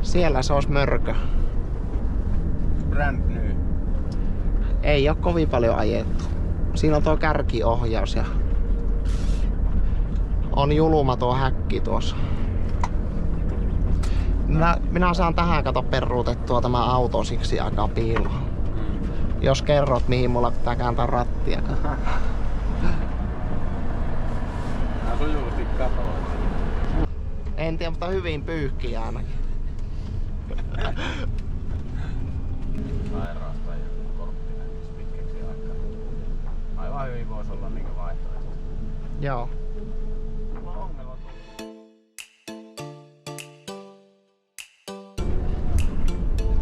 Siellä se olisi mörkö. Brand new. Ei oo kovin paljon ajettu. Siinä on tuo kärkiohjaus ja on julma tuo häkki tuossa. Minä saan tähän kato peruutettua tämä auto siksi aika piiloon. Jos kerrot mihin mulla pitää kääntää rattia. Nää sujuvasti katoaa. En tiedä, mutta hyvin pyyhkiä ainakin. Sairaasta ja korttinen pitkäksi aikaa. Aivan hyvin voisi olla niinku vaihtoehto. Joo.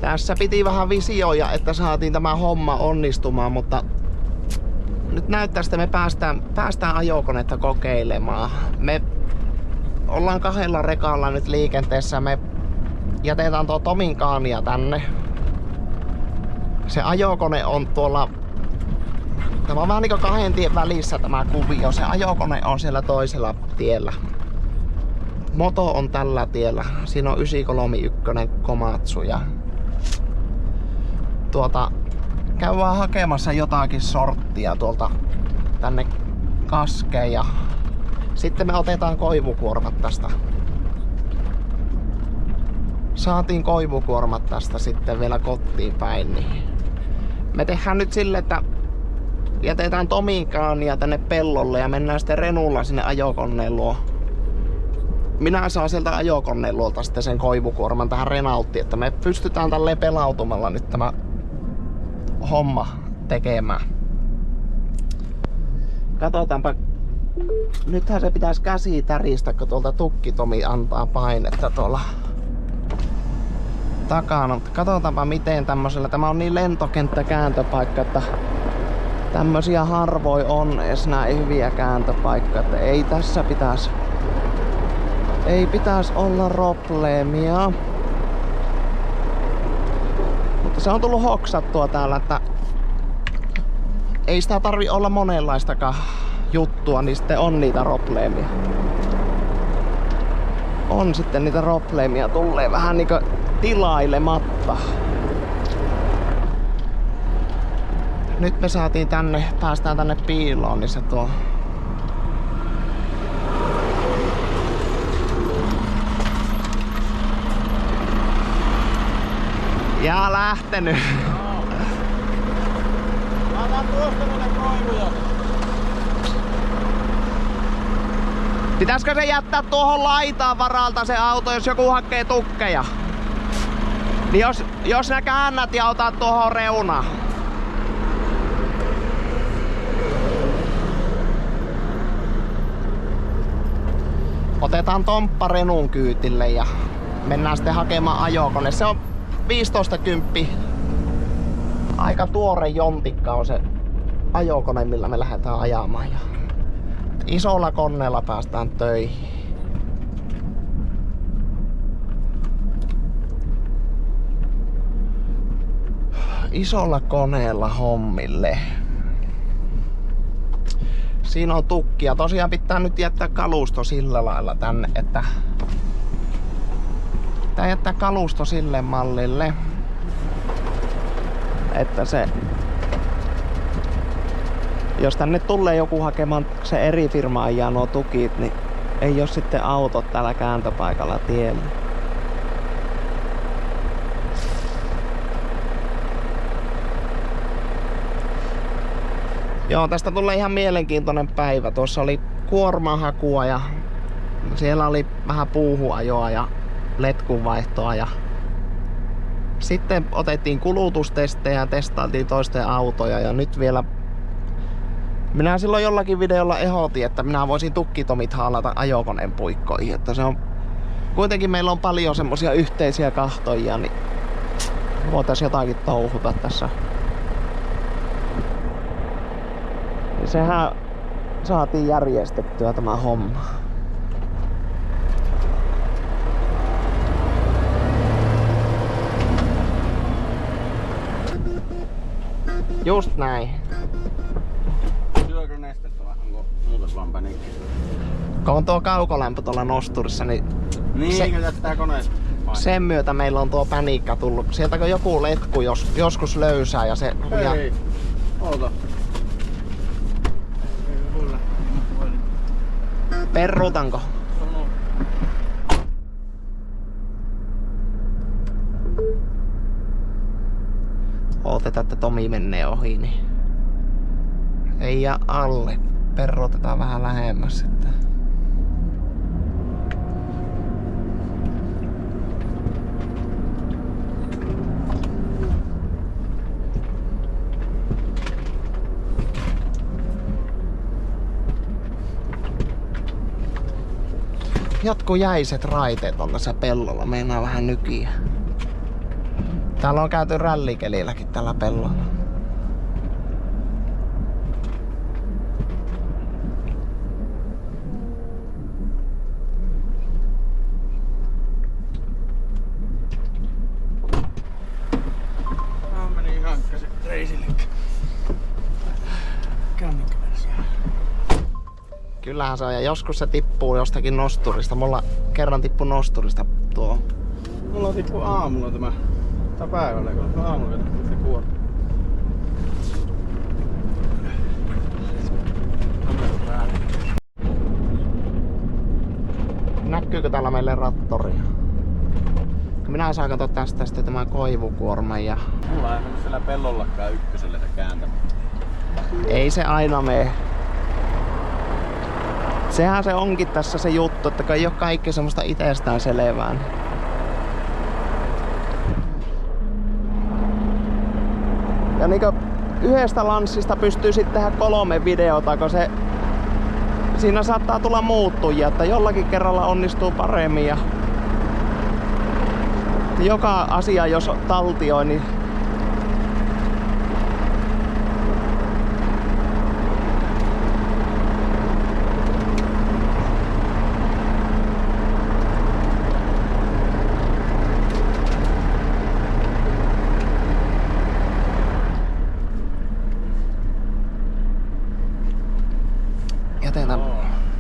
Tässä piti vähän visioida, että saatiin tämä homma onnistumaan, mutta nyt näyttää, että me päästään ajokonetta kokeilemaan. Me ollaan 2 rekalla nyt liikenteessä. Me jätetään tuo Tomin Scania tänne. Se ajokone on tuolla... Tämä on vähän niinku 2 tien välissä tämä kuvio. Se ajokone on siellä toisella tiellä. Moto on tällä tiellä. Siinä on 931 Komatsu ja... käydään hakemassa jotakin sorttia tuolta tänne kaskeen ja sitten me otetaan koivukuormat tästä. Saatiin koivukuormat tästä sitten vielä kotiin päin. Niin me tehdään nyt sille, että jätetään Tomin Scania tänne pellolle ja mennään sitten Renulla sinne ajokoneen luo. Minä saan sieltä ajokoneen luolta sitten sen koivukuorman tähän Renaulttiin, että me pystytään tälleen pelautumalla nyt tämä homma tekemään. Katsotaanpa. Nythän se pitäisi käsi täristä, kun tuolta Tukki-Tomi antaa painetta tuolla takana. Mutta katsotaanpa miten tämmöisellä. Tämä on niin lentokenttäkääntöpaikka, että tämmösiä harvoin on edes näin hyviä kääntöpaikkoja. Että ei tässä pitäisi olla probleemia. Mutta se on tullut hoksattua täällä, että ei sitä tarvi olla monenlaistakaan juttua, niin sitten on niitä probleemia. On sitten niitä probleemia, tulee vähän niinku tilailematta. Nyt me saatiin päästään tänne piiloon, niin se tuo... Ja lähtenyt. Mä otan tuosta näitä koivuja. Pitäisikö se jättää tuohon laitaan varalta se auto, jos joku hakee tukkeja? Niin jos nää käännät ja otat tuohon reunaan. Otetaan Tomppa Renun kyytille ja mennään sitten hakemaan ajokone. Se on 15-10. Aika tuore jontikka on se ajokone, millä me lähdetään ajamaan. Ja isolla koneella päästään töihin. Isolla koneella hommille. Siinä on tukkia. Tosiaan pitää nyt jättää kalusto sillä lailla tänne, että pitää jättää kalusto sille mallille, että se, jos tänne tulee joku hakemaan se eri firma ajaa nuo tukit, niin ei oo sitten autot täällä kääntöpaikalla tiellä. Joo, tästä tulee ihan mielenkiintoinen päivä. Tuossa oli kuormahakua ja siellä oli vähän puuhuajoa ja letkunvaihtoa ja sitten otettiin kulutustestejä ja testailtiin toisten autoja ja nyt vielä minä silloin jollakin videolla ehdotin, että minä voisin Tukki-Tomit haalata ajokoneen puikkoihin, että se on kuitenkin meillä on paljon semmosia yhteisiä kahtojia, niin voitais jotakin touhuta tässä. Ja sehän saatiin järjestettyä tämä homma. Just näin. Syökö nestettä vai onko muutoslampänikki? Kun on tuo kaukolämpö tuolla nosturissa, niin... Niin, se jättää koneesta sen myötä meillä on tuo päniikka tullut. Sieltä kun joku letku joskus löysää ja se... Hei, oota. Perruutanko? Odotetaan, että Tomi menee ohi, niin ei jää alle. Perruutetaan vähän lähemmäs sitten. Jatkojäiset raiteet on tässä pellolla, meinaa vähän nykiä. Täällä on käyty rällikelilläkin tällä pellolla. Meni ihan reisille. Kännykkäversio. Kyllähän se on, ja joskus se tippuu jostakin nosturista. Mulla kerran tippui nosturista tuo. Mulla tippuu aamulla tämä päivällä, kun aamulla katsottiin se kuori. Näkyykö täällä meille rattoria? Minä saan katsoa tästä sitten tämän koivukuorman ja... Mulla ei mennyt siellä pellollakaan ykköselle se kääntämään. Ei se aina mene. Sehän se onkin tässä se juttu, että ei ole kaikki semmoista itsestään selvää. Ja niinkö yhdestä lanssista pystyy sitten tehdä 3 videota, kun se... Siinä saattaa tulla muuttujia, että jollakin kerralla onnistuu paremmin ja... Joka asia jos taltioi, niin...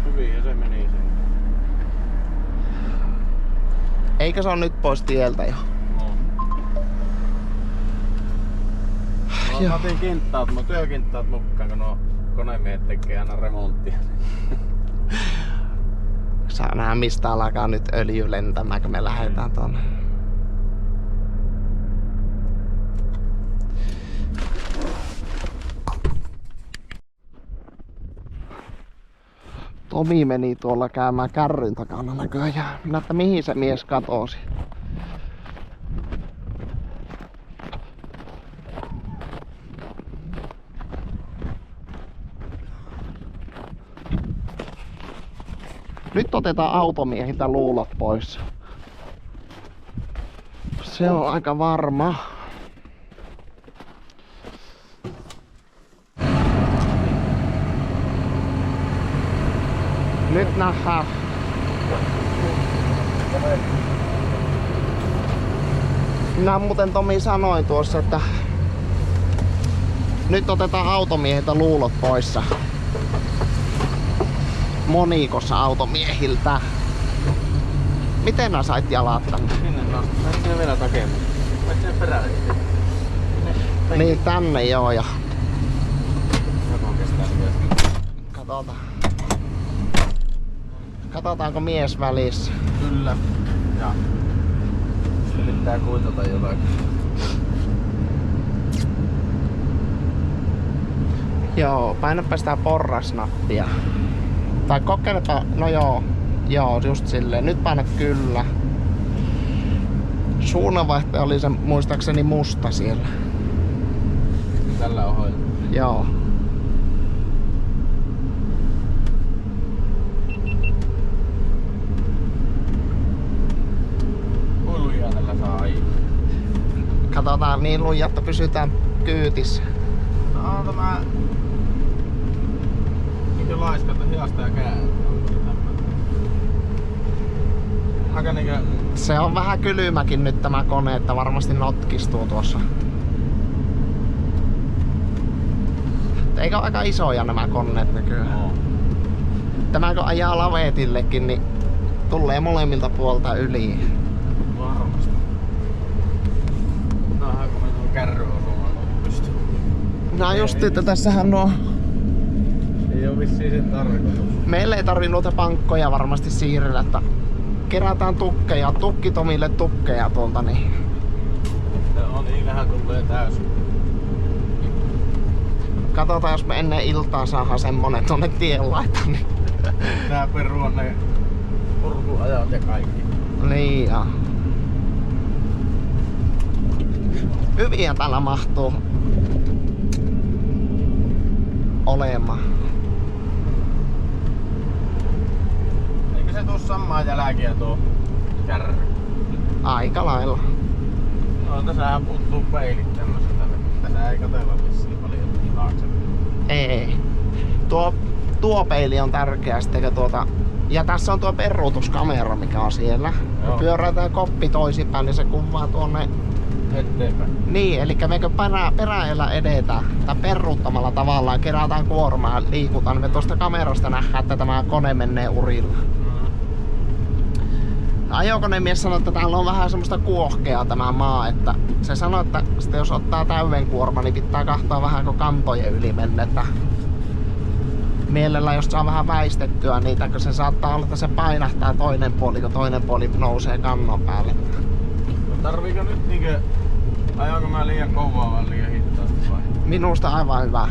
Hyvin ja se meni sen. Eikö se on nyt pois tieltä jo? Mä otin työkinttaat mukaan, kun nuo konemiehet tekee aina remonttia. Saa nähdä mistä alkaa nyt öljy lentämään, kun me lähdetään tonne. Tomi meni tuolla käymään kärryn takana näköjään. Minä että mihin se mies katosi. Nyt otetaan automiehiltä luulot pois. Se on aika varma. Nyt nähdään. Minä muuten Tomi sanoin tuossa, että nyt otetaan automiehiltä luulot poissa. Monikossa automiehiltä. Miten nää sait jalat tänne? Sinne no. Mä sinne vielä takemaan. Mä sinne perälle. Niin tänne joo ja... Joku kestää se. Katsotaan. Katsotaanko mies välissä? Kyllä. Ja sitten pitää kuitata jotakin. Joo, painapa sitä porrasnappia. Tai kokeilepa, no joo. Joo, just silleen. Nyt painat kyllä. Suunnanvaihtaja oli se muistaakseni musta siellä. Tällä on hoidettu. Joo. Lujaa tällä saa ajaa. Katsotaan niin lujaa, että pysytään kyytissä. No on tämä... Niinkö laiskalta hiasta ja kääntää. Aika niinkö... Se on vähän kylmäkin nyt tämä kone, että varmasti notkistuu tuossa. Eikö aika isoja nämä koneet nykyään? No. Tämä kun ajaa lavetillekin, niin tulee molemmilta puolta yli. Varmaan. No just, että tässähän nuo... Ei oo vissiin sen tarkoitus. Meille ei tarvi noita pankkoja varmasti siirrellä, että kerätään tukkeja, tukkitomille tukkeja tuolta niin. No niinähän tulee täysin. Katsotaan, jos me ennen iltaa saadaan semmonen tonne tien laitaan. Niin. Tää perua ne purkuajat ja kaikki. Niin ja. Hyviä täällä mahtuu olemaan. Eikö se tuu samaa jälkiä tuo kärry? Aika lailla. No tässähän puuttuu peilit tämmöseltä. Tässä ei katsella vissiin paljon taakse. Ei. Tuo peili on tärkeä sitten tuota. Ja tässä on tuo peruutuskamera mikä on siellä. Joo. Pyörätään koppi toisinpäin niin se kuvaa tuonne. Eteenpäin. Niin, eli mekö peräillä edetään tai peruuttamalla tavallaan kerätään kuormaa ja liikutaan. Me tuosta kamerasta nähdään, että tämä kone menee urilla. Ajokonemies sanoi, että täällä on vähän semmoista kuohkea tämä maa, että se sanoi, että sitten jos ottaa täyden kuorma, niin pitää katsoa vähän kun kantojen yli mennettä. Mielellä jos saa vähän väistettyä niitä, kun se saattaa olla, että se painahtaa toinen puoli, kun toinen puoli nousee kannon päälle. No tarviiko nyt niinkö... Ajanko mä liian kovaa vai liian hitaasti vai? Minusta aivan hyvä.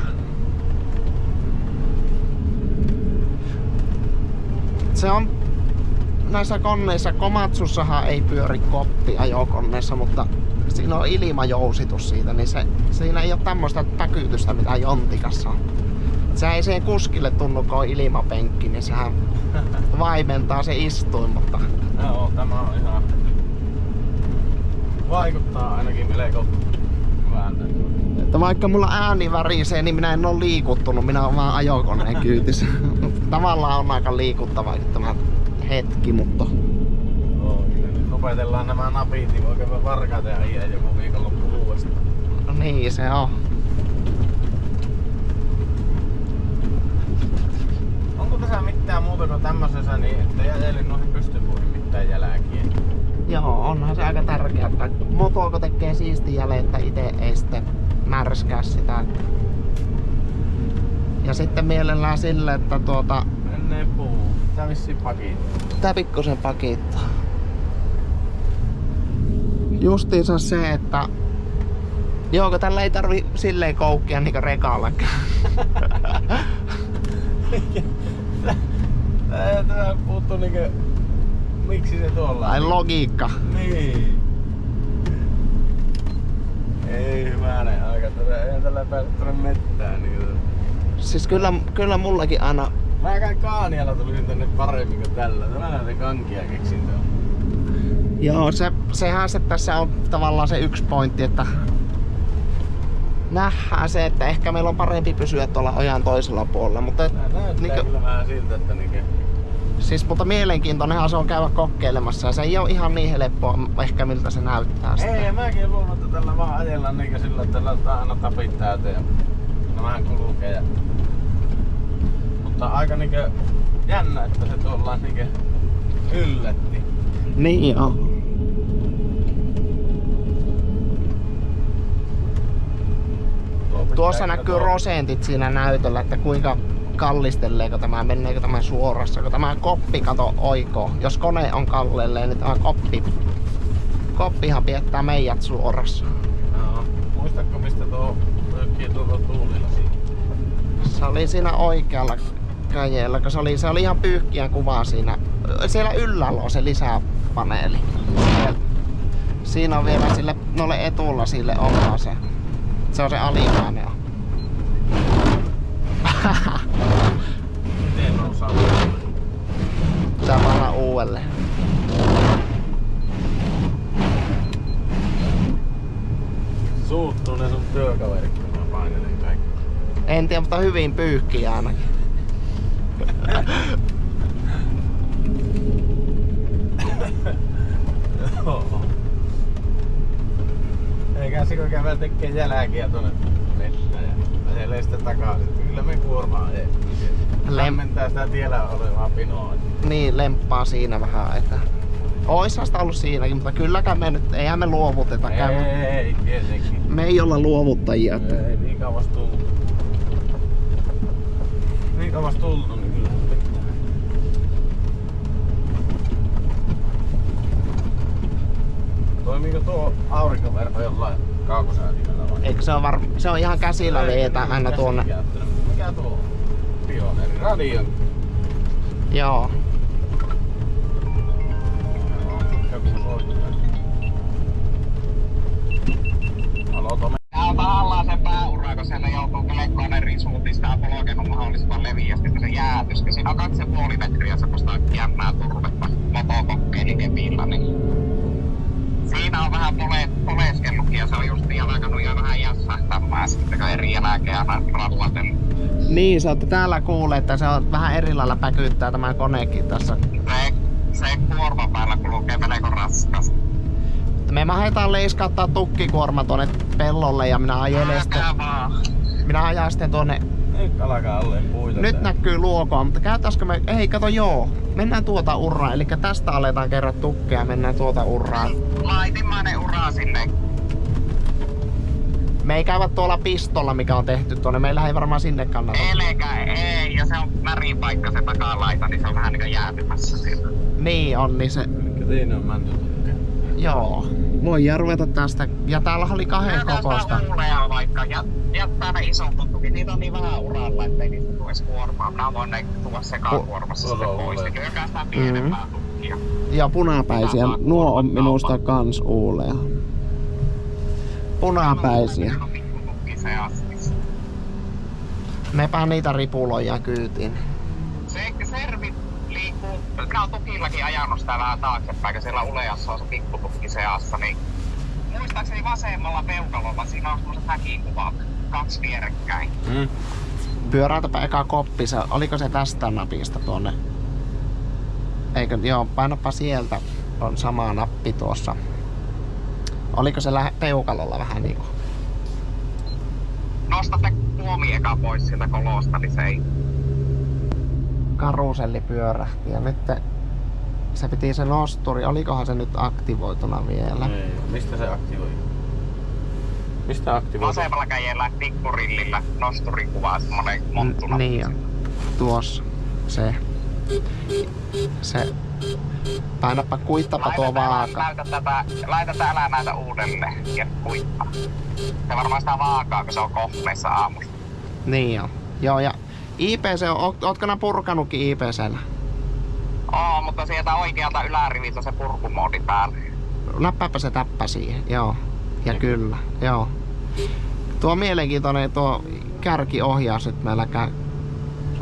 Se on näissä koneissa, Komatsussahan ei pyöri koppi ajokoneessa, mutta siinä on ilmajousitus siitä, niin siinä ei ole tämmöistä päkytystä mitä Jontikassa on. Se ei siihen kuskille tunnu, kun on ilmapenkki, niin sehän vaimentaa se istuin, mutta... Joo, tämä on ihan... Vaikuttaa ainakin melko hyvältä. Että vaikka mulla ääni värisee, niin minä en oo liikuttunut, minä oon vaan ajokoneen kyytissä. Tavallaan on aika liikuttava tämä hetki, mutta... Joo, nyt opetellaan nämä napit, niin voi käydä varkaita ja ajaa joku viikonloppu uudestaan. No niin se on. Onko tässä mitään muuta kuin tämmöisessä niin, että jäljellä noihin pystypuihin mitään jälkiä? Joo, onhan se aika tärkeää, että motoako tekee siistiä jälleen, että itse ei sitten märskää sitä. Ja sitten mielellään sille, että Menneen puu. Tää vissiin pakittaa. tää pikkusen pakittaa. Justiinsa se, että kun tällä ei tarvi silleen koukkia niinku rekallakaan. Tää puuttuu niinkö... Miksi se tuolla? Tai logiikka. Niin. Ei hyvänen aika, ei tällä pääse tuonne mettään niin. Siis kyllä mullakin aina... Mäkään Kaanialla tulin tänne paremmin kuin tällä. Tämä se kankia keksintö on. Joo, sehän se tässä on tavallaan se yksi pointti, että nähdään se, että ehkä meillä on parempi pysyä tuolla ojan toisella puolella, mutta... Tää näyttää kyllä vähän siltä, että Siis, mutta mielenkiintoinenhan se on käydä kokeilemassa ja se ei ole ihan niin helppoa ehkä miltä se näyttää sitä. Ei, mäkin luulen, että tällä vaan ajellaan niinkö sillä, että laitetaan aina tapit täyteen ja vähän kulkee. Mutta aika niinkö jännä, että se tuolla niinkö yllätti. Niin joo. Tuossa näkyy rosentit siinä näytöllä, että kuinka kallisteleeko tämä, menneekö tämä suorassa, kun tämä koppi kato oikoo. Jos kone on kallelleen, niin tämä koppihan piettää meidät suorassa. Joo. Muistatko mistä tuo pyykkii tuolla tuulilla siinä? Se oli siinä oikealla käjellä, kun se oli ihan pyyhkiän kuva siinä. Siellä yllällä on se lisäpaneeli. Siinä on vielä sille noille etulla sille oma se. Se on se alimainen. Miten on saatu? Pitää panna uudelleen. Suuttuu ne sun työkaverit, kun mä painelen kaikki. En tiedä, mutta hyvin pyyhkiä ainakin. Joo. Eikä se kun käydään tekee jälkiä tuonne metsään ja ajelee sitä takaisin. Kyllä me kuormaa ajettiin. Lämmentää sitä tiellä olevaa pinoa. Niin, lemppaa siinä vähän, että Oishan sitä ollut siinäkin, mutta kylläkään me nyt, eihän me luovuteta. Ei, tietenkin. Me ei olla luovuttajia. Että... Ei niin kauas tultu. Niin kauas tultu, niin kyllä se pitää. Toimiiko tuo aurinkoverho jollain kaukosäätimellä vai? Eikö se on se on ihan käsillä veetää aina tuonne. Mikä tuo on? Pioneeri radio. Joo. Tää on tahallaan se pääura, kun siellä joutuu kelekkoinen risuutista ja polkenut mahdollisimman leviästi, kun se jäätys. Siinä on 2,5 metriä semmoista jännää turvetta motokokeilikepillä, niin siinä on vähän poleskellutkin ja se on just alkanut jo vähän jässähtämään sitten, kun eri jälkeen aina rallatellut. Niin, se olette täällä kuulleet, että se on vähän eri lailla päkyttää tämä konekin tässä. Se kuorma päällä kulkee melko raskas. Me mahdetaan leiskauttaa tukkikuorma tuonne pellolle ja minä ajelen sitten. Minä ajan sitten tuonne. Nyt alkaa alleen puita. Nyt tää. näkyy luokoa, mutta käytäisikö me. Ei kato joo. Mennään tuota urraa, eli tästä aletaan kerran tukkeja ja mennään tuota urraa. Laitimmainen ura sinne. Me ei käydä tuolla pistolla, mikä on tehty tuonne. Meillä ei varmaan sinne kannata. Ei, ja se on väripaikka se takalaita, niin se on vähän niinku jäätymässä siellä. Niin on, niin se. Elikkä siinä on mäntytukkeja. Joo. Voidaan ruveta tästä. Ja täällä oli 2 kokoista. Uulea vaikka, jättää ne isot tukit. Niitä on niin vähän uralla, ettei niistä tuisi kuormaa. Minä voin ne tuoda sekakuormassa sitten pois. Niin lyökää sitä pienempää tukkia. Ja punapäisiä. Nuo on minusta kans uuleja. Punapäisiä. Mepä niitä ripuloja kyytiin. Se servi liikkuu. Minä oon tukillakin ajanut sitä vähän taaksepäin, kun siellä uleassa on se pikkutukki seassa. Niin muistaakseni vasemmalla peukalolla siinä on semmoset häkikuvat. 2 vierekkäin. Pyöräytäpä eka koppi. Oliko se tästä napista tuonne? Eikö? Joo, painapa sieltä. On sama nappi tuossa. Oliko se peukalolla vähän niinku? Nostatte puomi eka pois sieltä kolosta, niin se ei. Karuselli pyörähti ja nyt se piti se nosturi. Olikohan se nyt aktivoituna vielä? Ei, mistä se aktivoi? Mistä aktivoi? Vasemmalla kädellä pikkurillillä nosturin kuvaa semmonen monttuna. Niin on. Tuossa. Se. Painappa kuittapa tuo vaaka. Laita älä näytä uudelleen ja kuittaa. Se varmaan sitä vaakaa, kun se on kohmeissa aamusta. Niin on. Joo, ja IPC, ootko nää purkanutkin IPCllä? Oo, mutta sieltä oikealta yläriviltä se purkumoodi päällä. Näppääpä se täppä siihen, joo. Ja kyllä, joo. Tuo mielenkiintoinen tuo kärkiohjaus nyt meillä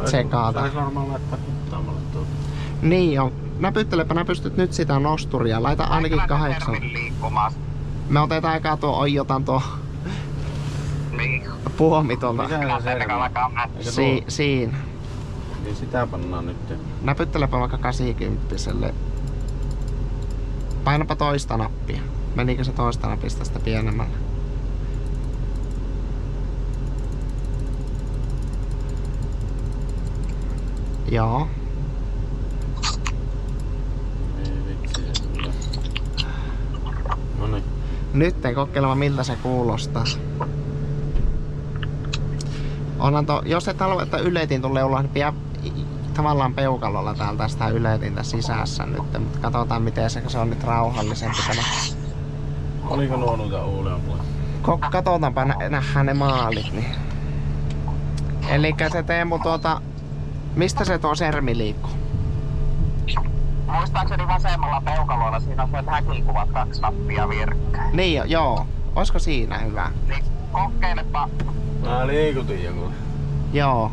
sekaata. Saisi varmaan laittaa hittaamalle tuota. Niin on. Näpyttelepä, pystyt nyt sitä nosturia. Laita ainakin 8. Me otetaan eka tuo, oijotan tuo niin. puomi tuolta. Siinä. Niin sitä pannaan nyt. Näpyttelepä vaikka 80-selle. Painapa toista nappia. Menikö se toista napista sitä pienemmällä? Joo. Noniin. Nyt kokeilemme miltä se kuulostaa. Onhan jos et halua, että yletin tulee ulos, niin pidä tavallaan peukalolla täältä sitä yletintä sisässä nyt. Mutta katsotaan miten se on nyt rauhallisempi tämä. Oliko nuo noita uuleampuja? Katsotaanpa nähdään ne maalit. Niin. Elikkä se Teemu mistä se tuo sermi liikkuu? Muistaakseni vasemmalla peukalolla siinä on se häkikuvat 2 nappia vierekkäin. Niin joo. Olisiko siinä hyvä? Niin kokeilepa. Mä liikutin joku. Joo.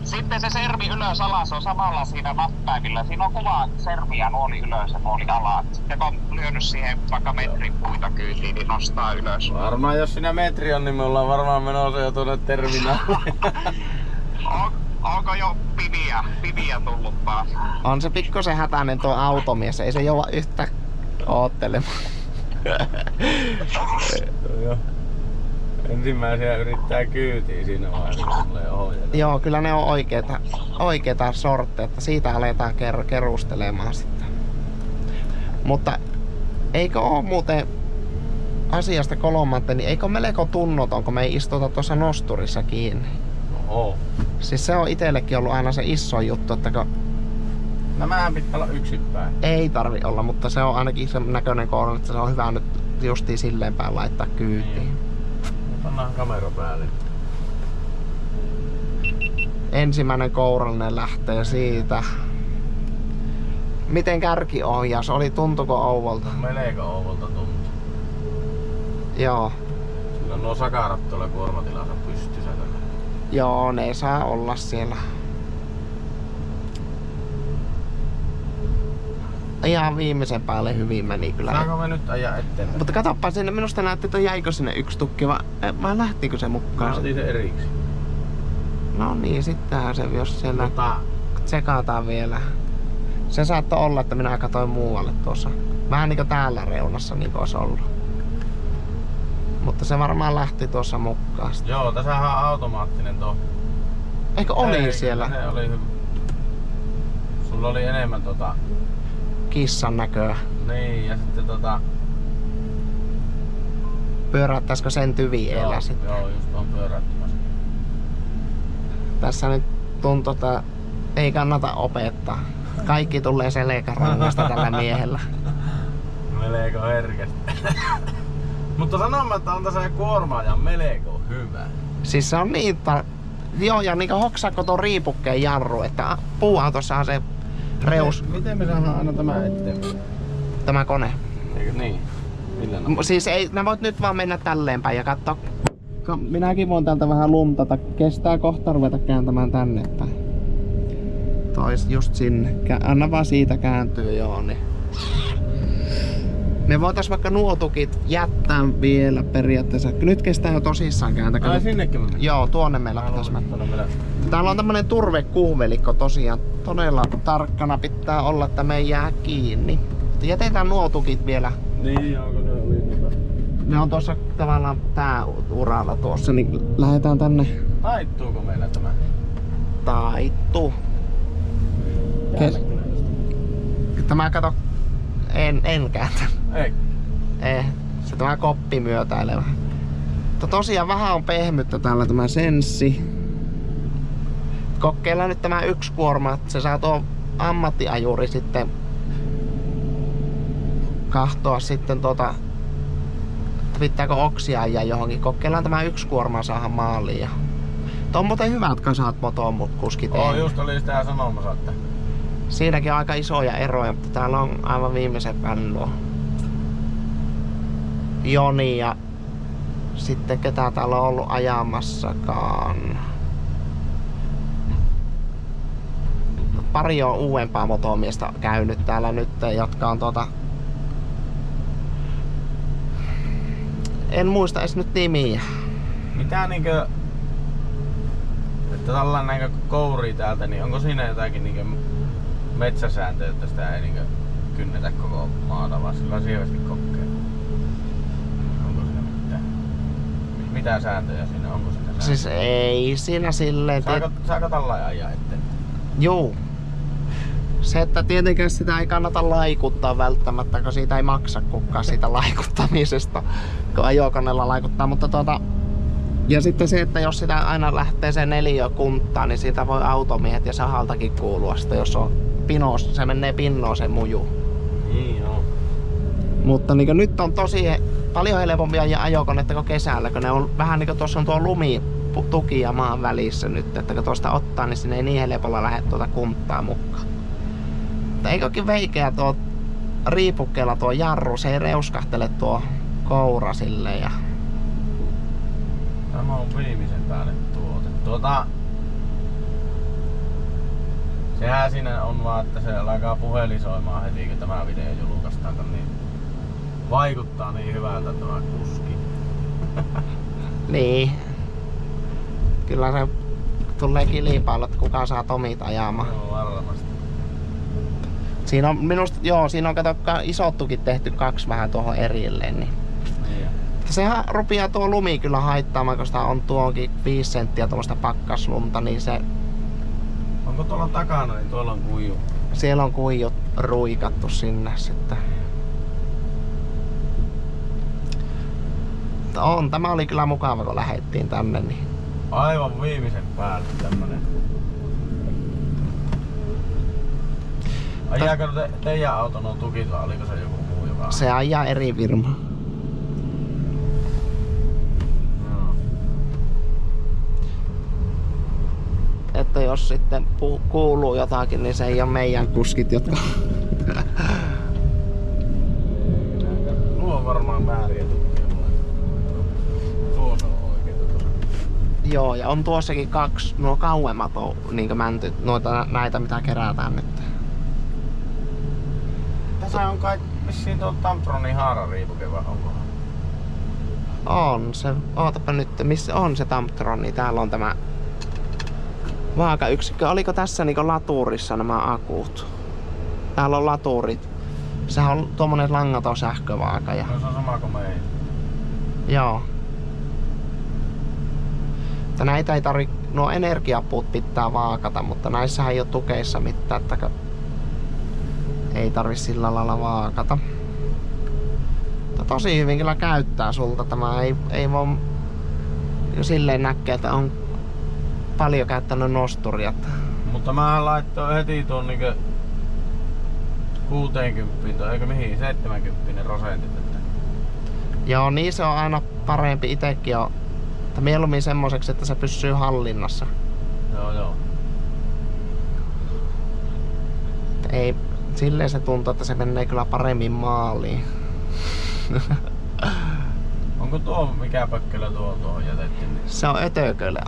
Sitten se servi ylös alas on samalla siinä nappäimillä. Siinä on kuva serviä nuoli ylös ja nuoli alas. Sitten kun on lyönyt siihen vaikka metrin puita kyytiin, niin nostaa ylös. Varmaan jos siinä metri on, niin me ollaan varmaan menossa jo tuonne terminaaliin. Onko jo piviä tullut taas? On se pikkusen hätäinen tuo automies, ei se jouda yhtä oottelemaan. Joo. Ensimmäisiä yrittää kyytiä siinä vaiheessa, kun tulee ohjata. Joo, kyllä ne on oikeita sortteja, että siitä aletaan kerustelemaan sitten. Mutta eikö oo muuten asiasta kolmatta, niin eikö melko tunnoton, kun me ei istuta tuossa nosturissa kiinni? Oo. Siis se on itsellekin ollut aina se iso juttu, että kun Nämähän pitää olla yksinpäin. ei tarvi olla, mutta se on ainakin sen näköinen kohdalla, että se on hyvä nyt justiin silleen päin laittaa kyytiin. Pannaan kamera päälle. Ensimmäinen kourallinen lähtee siitä. Miten kärkiohjaus oli? Tuntuko ouvolta? Melko ouvolta tuntuu. Joo. Sillä on nuo sakarat tuolla kuormatilassa pystyssä tällä. Joo, ne saa olla siellä. Ihan viimeisen päälle hyvin meni kyllä. Saanko me nyt ajaa eteenpäin? Mutta katsoppa sinne, minusta näytti, että jäikö sinne yksi tukki vai lähtikö se mukaan? Mä otin sen eriksi. No niin, sittenhän se, jos siellä Mutta tsekataan vielä. Se saattoi olla, että minä katsoin muualle tuossa. Vähän niinku täällä reunassa niinku olisi ollut. Mutta se varmaan lähti tuossa mukaan. joo, tässähän on automaattinen tuo. Eikö oli Ei, siellä Se oli hyvä. Sulla oli enemmän kissan näköä? niin ja sitten Pyöräyttäisikö sen tyviellä sitten? Joo, just on pyöräyttämässä. Tässä nyt tuntuu, että ei kannata opettaa. Kaikki tulee selkärangasta tällä miehellä. Melko herkästi. Mutta sanon, että on tässä kuormaaja melko hyvä. Siis se on niin joo, ja niinku hoksaako tuon riipukkeen jarru, että puuautossa se reus, Miten me saadaan aina tämä eteenpäin? tämä kone. Eikö niin? Millä napalla? Siis ei, nää voit nyt vaan mennä tälleen päin ja katsoa. Minäkin voin täältä vähän lumtata. Kestää kohta ruveta kääntämään tänne päin. Tois just sinne. Anna vaan siitä kääntyä, joo niin. Me voitais vaikka nuo tukit jättää vielä periaatteessa. Nyt kestää jo tosissaan kääntää. Ai sinnekin mennään? Joo, tuonne meillä pitäis mennä. Täällä on tämmönen turvekuhvelikko tosiaan. Todella tarkkana pitää olla, että me ei jää kiinni. Jätetään nuo tukit vielä. Niin, onko ne oli Ne on tuossa tavallaan tää uralla tuossa, niin lähdetään tänne. Taittuuko meillä tämä? Taittuu. Tämä kato, en kääntä. Ei. Se tämä koppi myötäilevä. Mutta tosiaan vähän on pehmyttä täällä tämä senssi. Kokeillaan nyt tämä yksi kuorma, että se saa tuo ammattiajuri sitten kahtoa sitten pitääkö oksia ajaa johonkin. Kokeillaan tämä yksi kuorma saada maaliin. Tuo on muuten hyvät kasat motokuskit. Just oli sitä sanomassa, että Siinäkin on aika isoja eroja, mutta täällä on aivan viimeisen päälle nuo Joni ja sitten ketä täällä on ollut ajamassakaan. Pari on uudempaa motomiestä käynyt täällä nyt, jotka on en muista edes nyt nimiä. mitä niinkö, että tällainen näinkö kouri täältä, niin onko siinä jotakin niinkö metsäsääntöjä, että sitä ei niinkö kynnetä koko maata, vaan sillä on sievästi kokeilla? Onko siinä mitään? Mitä sääntöjä siinä, onko siinä sääntöjä? Siis ei siinä silleen... Saako tällainen ajaa eteen? Juu. Se, että tietenkään sitä ei kannata laikuttaa välttämättä, kun siitä ei maksa kukaan siitä laikuttamisesta, kun ajokoneella laikuttaa, mutta ja sitten se, että jos sitä aina lähtee se neliö kunttaan, niin siitä voi automiehet ja sahaltakin kuulua sitten, jos on pinos, se menee pinnoon se muju. Niin joo. Mutta niin nyt on tosi paljon helpompia ja ajokonetta kuin kesällä, kun ne on vähän niin kuin tuossa on tuo lumi tuki ja maan välissä nyt, että kun tuosta ottaa, niin sinne ei niin helpolla lähde tuota kunttaa mukaan. Mutta eikökin veikeä tuo riipukkeella tuo jarru, se ei reuskahtele tuo koura silleen ja... Tämä on viimeisen päälle tuote. Sehän siinä on vaan, että se alkaa puhelisoimaan heti kun tämä video julkaistaan, niin vaikuttaa niin hyvältä tämä kuski. Niin. Kyllä se tulee kilpailu, että kuka saa Tomit ajamaan. Joo, varmasti. Siinä on minusta, joo, siinä on kato isottukin tehty kaksi vähän tuohon erilleen. Niin. Sehän rupeaa tuo lumi kyllä haittaamaan, kun sitä on tuonkin 5 senttiä tuommoista pakkaslunta, niin se... Onko tuolla takana, niin tuolla on kuiju. Siellä on kuijut ruikattu sinne sitten. On, tämä oli kyllä mukava kun lähettiin tänne. Niin. Aivan viimeisen päälle tämmönen. Ajaako teidän auton on tukit vai oliko se joku muu joka? Se ajaa eri firma. Joo. Että jos sitten kuuluu jotakin, niin se ei ole meidän kuskit, jotka... Nuo on varmaan vääriä tukkia. Tuossa on oikeita tuossa. Joo, ja on tuossakin kaksi, nuo kauemmat on niinkö mäntyt, noita näitä mitä kerätään nyt. Tässä on kai vissiin tuo Tamptronin haarariipuke vai onko? On se, ootapa nyt, missä on se Tamptroni, täällä on tämä vaakayksikkö. Oliko tässä niinku laturissa nämä akut? Täällä on laturit. Sehän on tuommoinen langaton sähkövaaka. Ja... No se on sama kuin meidän. Joo. Mutta näitä ei nuo energiapuut pitää vaakata, mutta näissähän ei ole tukeissa mitään, että ei tarvi sillä lailla vaakata. Mutta tosi hyvin kyllä käyttää sulta tämä, ei vaan jo silleen näkee, että on paljon käyttänyt nosturia. Mutta mä laittoin heti tuon niinkö 60 tai eikö mihin 70 prosentit. Että... Joo, niin se on aina parempi itekin on. Että mieluummin semmoiseksi, että se pysyy hallinnassa. Joo. Ei, silleen se tuntuu, että se menee kyllä paremmin maaliin. Onko tuo mikä pökkelä tuohon jätetty? Niin? Se on ötököllä.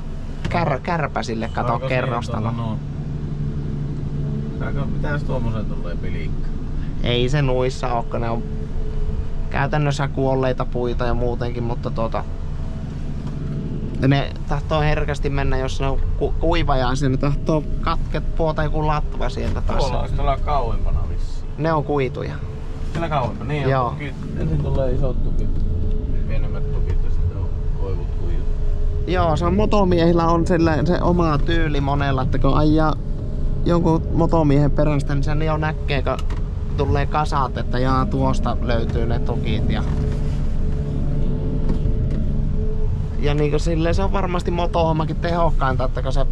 Kärpäsille kato kerrostalo. No. Mitäs tuommoisen tulee pilikka? Ei se nuissa oo, kun ne on käytännössä kuolleita puita ja muutenkin, mutta ne tahtoo herkästi mennä, jos ne on kuivajaisia, ne tahtoo katket puolta joku latva sieltä taas. Tuolla olisi tällä kauempana vissiin. Ne on kuituja. Kyllä kauempana, niin Joo. on. Ensin tulee isot tukit, pienemmät tukit ja sitten on koivut kuijut. Joo, se on motomiehillä on se oma tyyli monella, että kun ajaa jonkun motomiehen perästä, niin sen jo näkee, kun tulee kasat, että jaa, tuosta löytyy ne tukit. Ja niin silleen se on varmasti motohommakin tehokkainta, että kun se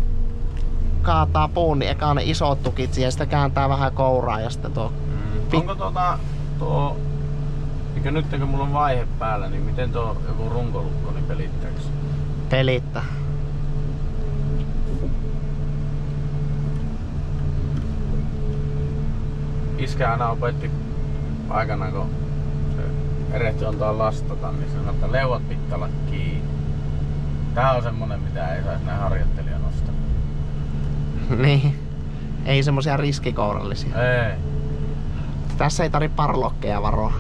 kaataa puun, niin eka ne isot tukit siihen, sitä kääntää vähän kouraa ja sitten tuo... Onko tuo... Eikö nyt kun mulla on vaihe päällä, niin miten tuo joku runkolukko, niin pelittääks? Pelittää. Iskä aina opetti aikanaan, kun se erehti antaa lastata, niin sanoi, että leuat pitää olla kiinni. Tää on semmonen, mitä ei saisi näin harjoittelija nostaa. Niin. Ei semmosia riskikourallisia. Ei. Tässä ei tarvi parlokkeja varoa.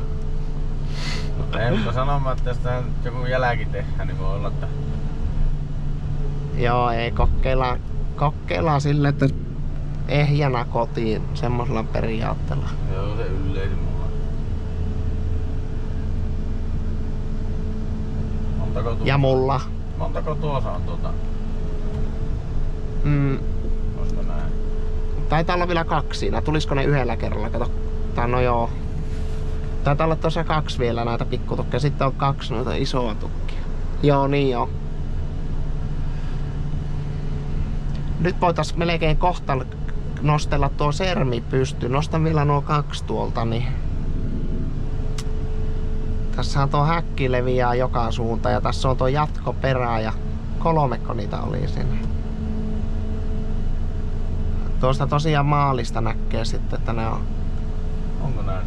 Ei, mutta sanomaan, että jos tähän joku jälki tehdään, niin voi olla, että... Joo, ei kokeillaan silleen, että ehjänä kotiin semmosella periaatteella. Joo, se yleisin mulla. Montako tuossa? Ja mulla. Montako tuossa on Olisiko näin? Taitaa olla vielä 2 siinä. Tulisiko ne yhdellä kerralla? Kato. Tai no joo. Taitaa olla tuossa 2 vielä näitä pikkutukkeja. Sitten on 2 noita isoa tukkia. Joo, niin joo. Nyt voitais melkein kohta nostella tuo sermi pystyyn. Nostan vielä nuo 2 tuolta, niin... Tässä on tuo häkki leviää joka suuntaan ja tässä on tuo jatkoperä ja 3 niitä oli siinä. Tuosta tosiaan maalista näkee sitten, että ne on... Onko näin?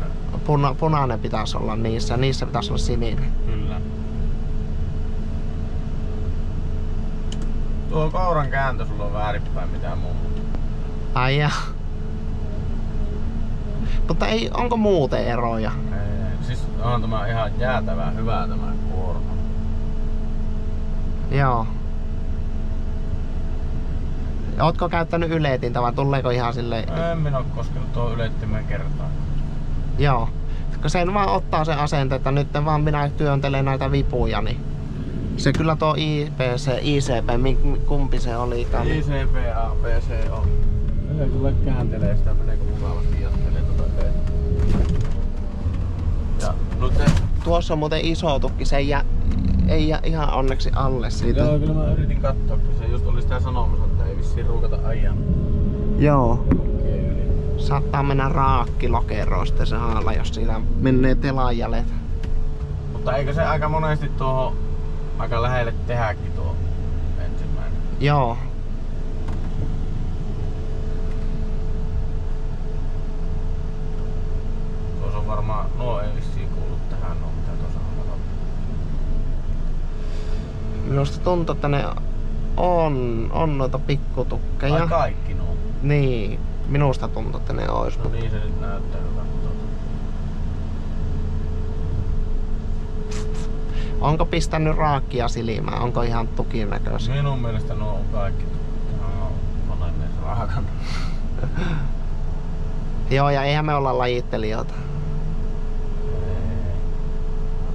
Punainen pitäisi olla niissä pitäisi olla sininen. Kyllä. Tuo kouran kääntö sulla on väärinpäin mitään muuta. Ai ja. Mutta ei, onko muuten eroja? Ei, siis on tämä ihan jäätävän hyvä tämä kuorma. Joo. Ootko käyttänyt yletintä vai tuleeko ihan silleen? En minä oo koskenut tuohon ylettimeen kertaan. Joo. Kun sen vaan ottaa sen asenteen, että nyt vaan minä työntelen näitä vipuja, niin se kyllä tuo ICP, kumpi se oli? ICP, APC on. Se kyllä kääntelee sitä, meneekö mukavasti jattelee tuota eteen. Ja nyt Tuossa on muuten iso tukki, se ei ihan onneksi alle siitä. Joo, kyllä mä yritin katsoa, kun se just oli sitä sanomassa, että ei vissiin ruukata ajan. Joo. Yli. Saattaa mennä raakkilokeroon sitten se haala, jos siinä menee telanjäljet. Mutta eikö se aika monesti tuohon aika lähelle tehdäkin tuo ensimmäinen? Joo. Tuossa on varmaan, no ei vissiin kuulu tähän, no mitä tuossa on katsottu. Minusta tuntuu, että ne on noita pikkutukkeja. Ai kaikki nuo. Niin, minusta tuntuu, että ne ois. No niin se nyt näyttää, kun katsoo. Onko pistänyt raakkia silmään? Onko ihan tukinäköisiä? Minun mielestä nuo on kaikki. Olen ne raakannut. Joo, ja eihän me olla lajittelijoita.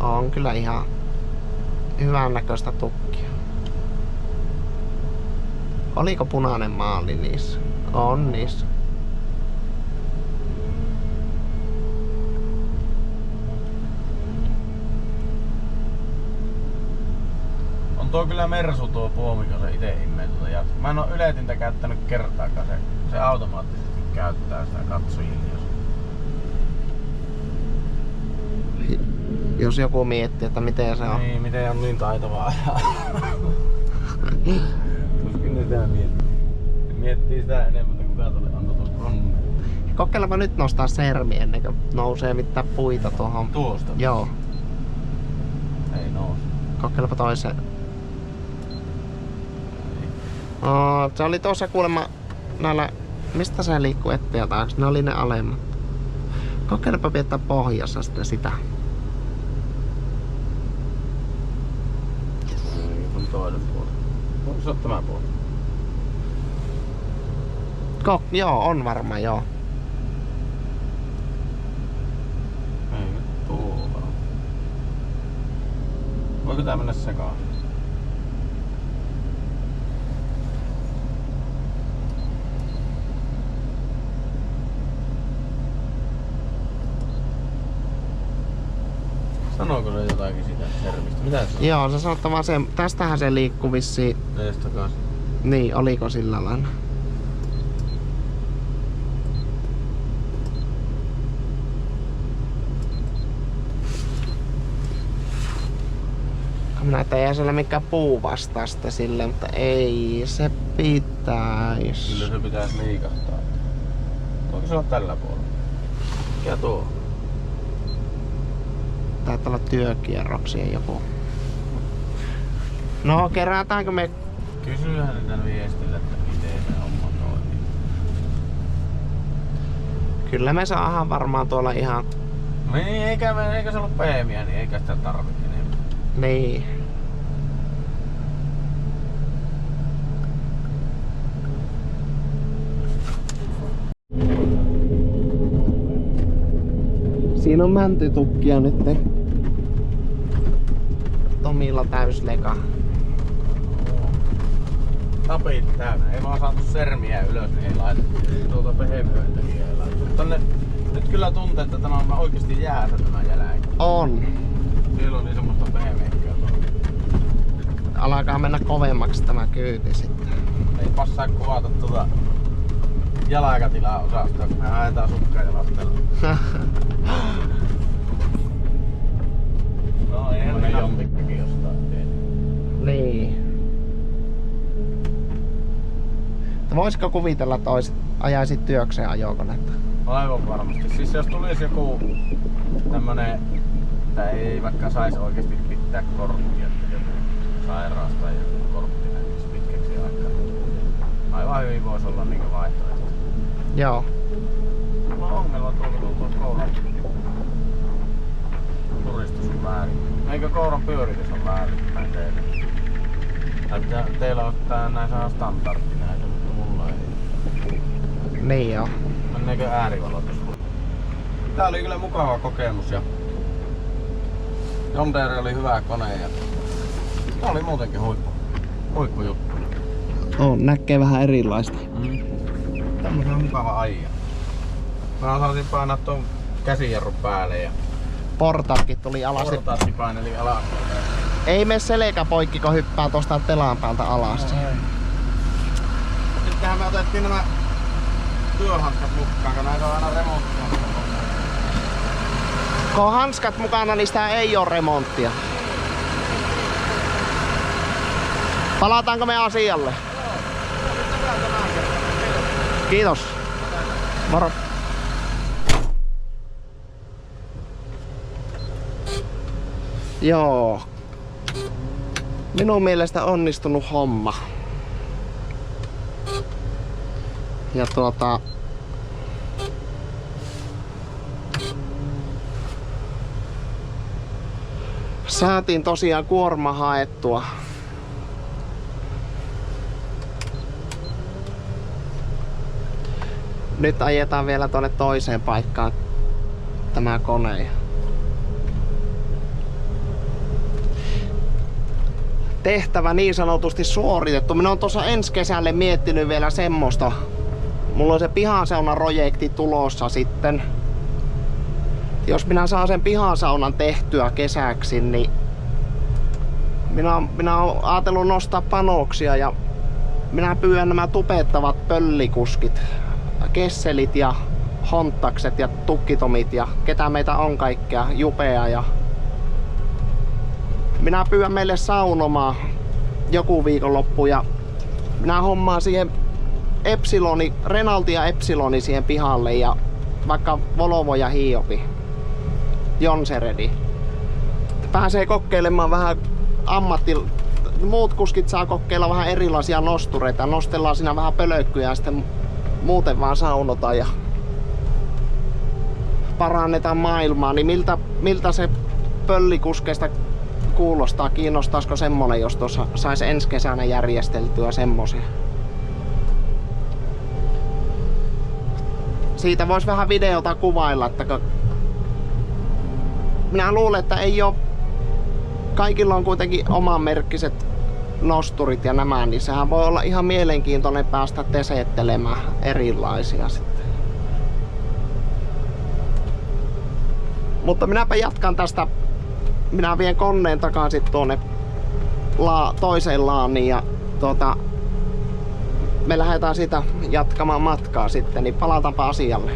On kyllä ihan hyvän näköistä tukkia. Oliko punainen maali niissä? On niissä. On tuo kyllä Mersu tuo puomi, kun se ite imee tuota jatkoa. Mä en oo yletintä käyttänyt kertaakaan, se automaattisesti käyttää sitä katsojille. Jos joku miettii, että miten se on. Niin, miten on niin taitavaa ajaa. Tuskin ne sitä miettii. Miettii sitä enemmän, kuka tuolle antoi tuosta onnea. Kokeilepa nyt nostaa sermi ennen kuin nousee mitään puita tuohon. Tuosta? Joo. Ei nouse. Kokeilepa toisen. Se oli tuossa kuulemma näillä... Mistä se liikkuu eteen ja taakse? Ne oli ne alemmat. Kokeilepa piettää pohjassa sitten sitä. On toinen puoli. Onko se tämä puoli? Joo, on varmaan joo. Ei nyt tuolla. Voiko tää mennä sekaan? Sanooko se jotakin siitä servistä? Mitä se on? Joo, se sanoo vaan se, tästähän se liikkuu vissiin. Ees takas. Niin, oliko sillä lailla? Minä tein siellä mikään puu vastaa sitä sille, mutta ei se pitäis. Kyllä se pitäis liikahtaa. Voiko se olla tällä puolella? Mikä tuo? Taitaa olla työkierroksia joku. No, kerätäänkö me? Kysyyhän niitä viestillä, että miten se homma toimii. Kyllä me saadaan varmaan tuolla ihan... Niin, eikä se ollut pehmiä, niin eikä sitä tarvitse enemmän. Niin. Siinä on mäntytukkia nyt. Tomilla täysleka. Tapit täynnä. Ei vaan saatu sermiä ylös, niin ei laitettu. Tuota pehmyöitäkin ei laitettu. Mutta nyt kyllä tuntee, että tämä on oikeesti jäätä tämä jälki. On. Siellä oli semmoista pehmeikköä tuolla. Alkaa mennä kovemmaksi tämä kyyti sitten. Ei passaa kuvata tuota jalkatilaa osastoa, kun me haetaan sukkaa jalastella. No eihän ne jompikkakin jostain tehdä. Niin. Voisiko kuvitella, että ajaisit työkseen ajokonetta? Aivan varmasti. Siis jos tulisi joku tämmönen, että ei vaikka saisi oikeesti pitää korttia, että joku sairaus tai joku kortti näkisi pitkäksi aikaa. Aivan hyvin voisi olla niinku vaihtoehto. Joo. No ongelma tuo kouran puristus on väärin. Eikö kouran pyöritys on väärin näin teille? Teillä on näissä on standardi näitä, mutta mulla ei. Niin joo. Menneekö äärivalotus? Tää oli kyllä mukava kokemus ja John Deere oli hyvä kone ja tää oli muutenkin huippu juttu. Näkee vähän erilaista. Tämmösen on mukava ajaa. Mä osasin painaa tuon käsijarrun päälle ja Portaatkin tuli alas. portaatti paineli alas. Ei mene selkä poikki, kun hyppää tosta telan päältä alas. No ei. Sittenhän me otettiin nämä työhanskat mukaan, kun näitä on aina remonttia. Kun on hanskat mukana, niin sitä ei oo remonttia. Palataanko me asialle? Kiitos. Moro. Joo. Minun mielestä onnistunut homma. Ja saatiin tosiaan kuorma haettua. Nyt ajetaan vielä tuonne toiseen paikkaan tämä kone. Tehtävä niin sanotusti suoritettu. Minä olen tuossa ensi kesälle miettinyt vielä semmoista. Mulla on se pihasauna-projekti tulossa sitten. Jos minä saan sen pihasaunan tehtyä kesäksi, niin minä olen ajatellut nostaa panoksia ja minä pyydän nämä tupettavat pöllikuskit, Kesselit ja Hontakset ja Tukkitomit ja ketä meitä on kaikkea, Jupea ja minä pyydän meille saunomaan joku viikonloppu ja minä hommaan siihen Epsiloni, Renaulti ja Epsiloni siihen pihalle ja vaikka Volvo ja Hiopi, Jonseredi. Pääsee kokeilemaan vähän muut kuskit saa kokeilla vähän erilaisia nostureita. Nostellaan siinä vähän pölökkyjä ja sitten muuten vaan saunotaan ja parannetaan maailmaa. Niin miltä se pöllikuskeista kuulostaa? Kiinnostaisiko semmonen, jos tuossa sais ensi kesänä järjesteltyä semmosia? Siitä vois vähän videota kuvailla, että minä luulen, että ei oo. Kaikilla on kuitenkin omanmerkkiset nosturit ja nämä, niin sehän voi olla ihan mielenkiintoinen päästä teseettelemään erilaisia sitten. Mutta minäpä jatkan tästä. Minä vien koneen takaisin tuonne toiseen laaniin ja me lähdetään siitä jatkamaan matkaa sitten, niin palataanpa asialle.